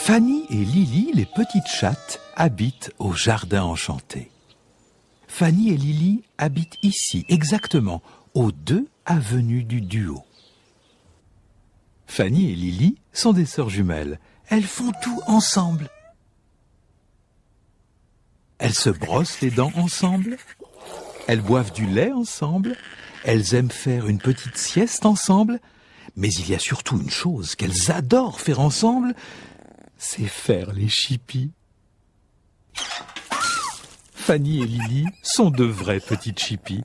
Fanny et Lily, les petites chattes, habitent au jardin enchanté. Fanny et Lily habitent ici, exactement, aux 2 avenues du Duo. Fanny et Lily sont des sœurs jumelles. Elles font tout ensemble. Elles se brossent les dents ensemble. Elles boivent du lait ensemble. Elles aiment faire une petite sieste ensemble. Mais il y a surtout une chose qu'elles adorent faire ensemble, c'est faire les chippies. Fanny et Lily sont de vraies petites chippies.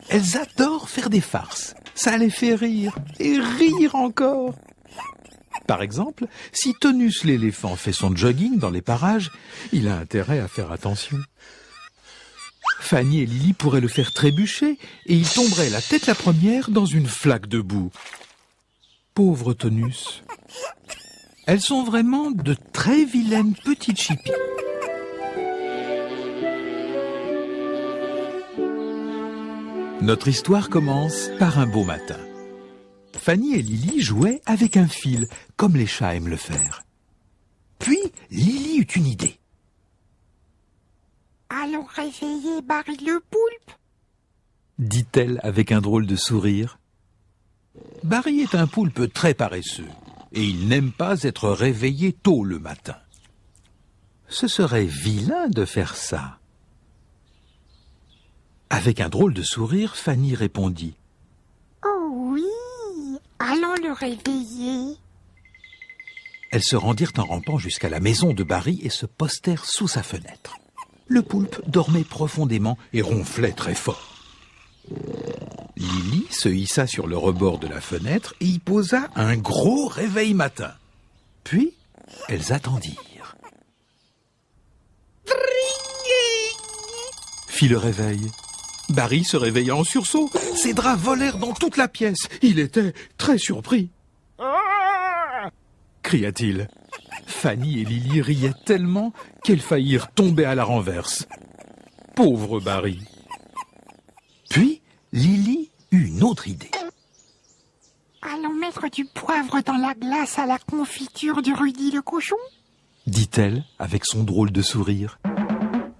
Elles adorent faire des farces. Ça les fait rire, et rire encore. Par exemple, si Tonus l'éléphant fait son jogging dans les parages, il a intérêt à faire attention. Fanny et Lily pourraient le faire trébucher, et il tomberait la tête la première dans une flaque de boue. Pauvre Tonus. Elles sont vraiment de très vilaines petites chippies. Notre histoire commence par un beau matin. Fanny et Lily jouaient avec un fil, comme les chats aiment le faire. Puis, Lily eut une idée. « Allons réveiller Barry le poulpe ?» dit-elle avec un drôle de sourire. Barry est un poulpe très paresseux, et il n'aime pas être réveillé tôt le matin. Ce serait vilain de faire ça. Avec un drôle de sourire, Fanny répondit. « Oh oui, allons le réveiller. » Elles se rendirent en rampant jusqu'à la maison de Barry et se postèrent sous sa fenêtre. Le poulpe dormait profondément et ronflait très fort. Lily se hissa sur le rebord de la fenêtre et y posa un gros réveil matin. Puis, elles attendirent. Fit le réveil. Barry se réveilla en sursaut. Ses draps volèrent dans toute la pièce. Il était très surpris. Cria-t-il. Fanny et Lily riaient tellement qu'elles faillirent tomber à la renverse. Pauvre Barry. Puis, Lily eut une autre idée. « Allons mettre du poivre dans la glace à la confiture de Rudy le cochon ?» dit-elle avec son drôle de sourire.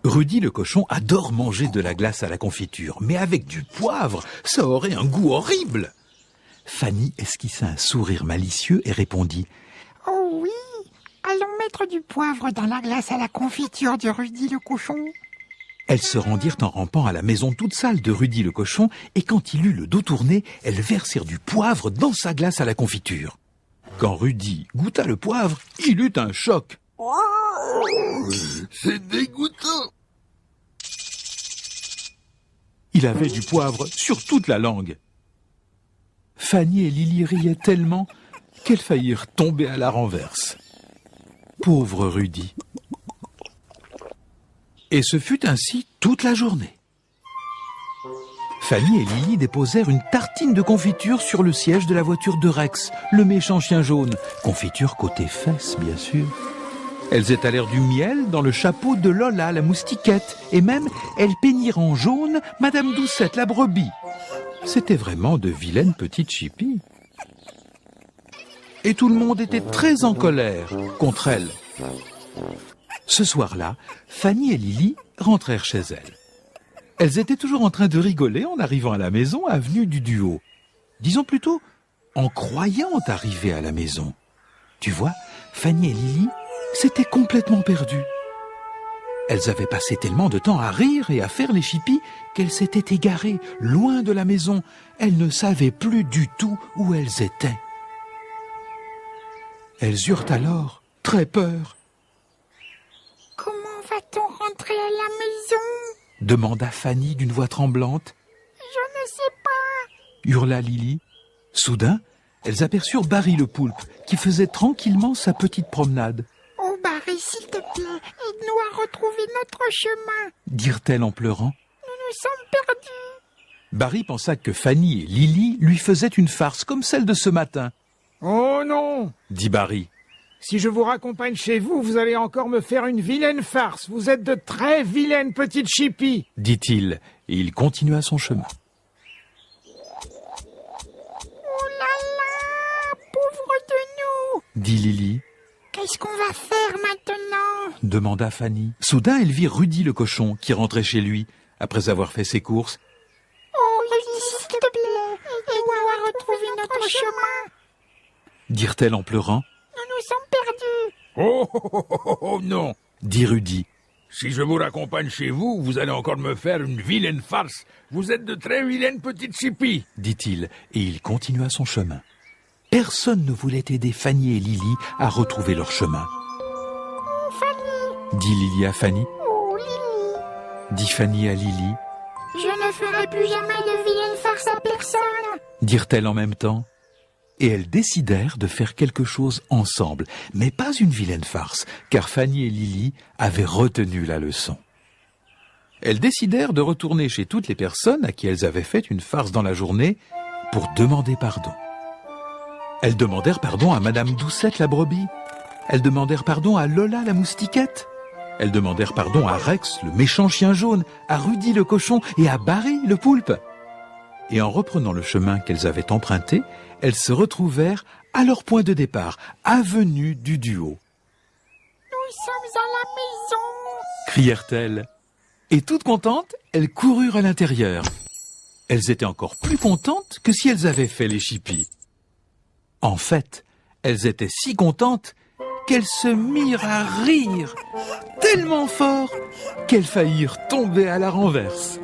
Rudy le cochon adore manger de la glace à la confiture, mais avec du poivre, ça aurait un goût horrible. Fanny esquissa un sourire malicieux et répondit. « Oh oui, allons mettre du poivre dans la glace à la confiture de Rudy le cochon ?» Elles se rendirent en rampant à la maison toute sale de Rudy le cochon, et quand il eut le dos tourné, elles versèrent du poivre dans sa glace à la confiture. Quand Rudy goûta le poivre, il eut un choc. C'est dégoûtant. Il avait du poivre sur toute la langue. Fanny et Lily riaient tellement qu'elles faillirent tomber à la renverse. Pauvre Rudy. Et ce fut ainsi toute la journée. Fanny et Lily déposèrent une tartine de confiture sur le siège de la voiture de Rex, le méchant chien jaune. Confiture côté fesses, bien sûr. Elles étalèrent du miel dans le chapeau de Lola, la moustiquette, et même elles peignirent en jaune Madame Doucette, la brebis. C'était vraiment de vilaines petites chippies. Et tout le monde était très en colère contre elles. Ce soir-là, Fanny et Lily rentrèrent chez elles. Elles étaient toujours en train de rigoler en arrivant à la maison, avenue du Duo. Disons plutôt, en croyant arriver à la maison. Tu vois, Fanny et Lily s'étaient complètement perdues. Elles avaient passé tellement de temps à rire et à faire les chippies qu'elles s'étaient égarées, loin de la maison. Elles ne savaient plus du tout où elles étaient. Elles eurent alors très peur. « Comment va-t-on rentrer à la maison ?» demanda Fanny d'une voix tremblante. « Je ne sais pas. » hurla Lily. Soudain, elles aperçurent Barry le poulpe qui faisait tranquillement sa petite promenade. « Oh Barry, s'il te plaît, aide-nous à retrouver notre chemin. » dirent-elles en pleurant. « Nous nous sommes perdus. » Barry pensa que Fanny et Lily lui faisaient une farce comme celle de ce matin. « Oh non !» dit Barry. Si je vous raccompagne chez vous, vous allez encore me faire une vilaine farce. Vous êtes de très vilaines petites chippies, dit-il, et il continua son chemin. Oh là là, pauvre de nous. Dit Lily. Quel Qu'est-ce qu'on va faire maintenant? demanda Fanny. Soudain, elle vit Rudy le cochon qui rentrait chez lui après avoir fait ses courses. Oh, Rudy, s'il te plaît, aide-nous à retrouver notre chemin. Dirent-elles en pleurant. Nous nous sommes perdus. Oh non. Dit Rudy. Si je vous raccompagne chez vous, vous allez encore me faire une vilaine farce. Vous êtes de très vilaines petites chippies. Dit-il, et il continua son chemin. Personne ne voulait aider Fanny et Lily à retrouver leur chemin. Fanny. Dit Lily à Fanny. Oh, Lily. Dit Fanny à Lily. Je ne ferai plus jamais de vilaine farce à personne. Dirent-elles en même temps. Et elles décidèrent de faire quelque chose ensemble, mais pas une vilaine farce, car Fanny et Lily avaient retenu la leçon. Elles décidèrent de retourner chez toutes les personnes à qui elles avaient fait une farce dans la journée pour demander pardon. Elles demandèrent pardon à Madame Doucette la brebis. Elles demandèrent pardon à Lola la moustiquette. Elles demandèrent pardon à Rex le méchant chien jaune, à Rudy le cochon et à Barry le poulpe. Et en reprenant le chemin qu'elles avaient emprunté, elles se retrouvèrent à leur point de départ, avenue du Duo. Nous sommes à la maison. Crièrent-elles. Et toutes contentes, elles coururent à l'intérieur. Elles étaient encore plus contentes que si elles avaient fait les chippies. En fait, elles étaient si contentes qu'elles se mirent à rire tellement fort qu'elles faillirent tomber à la renverse.